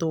2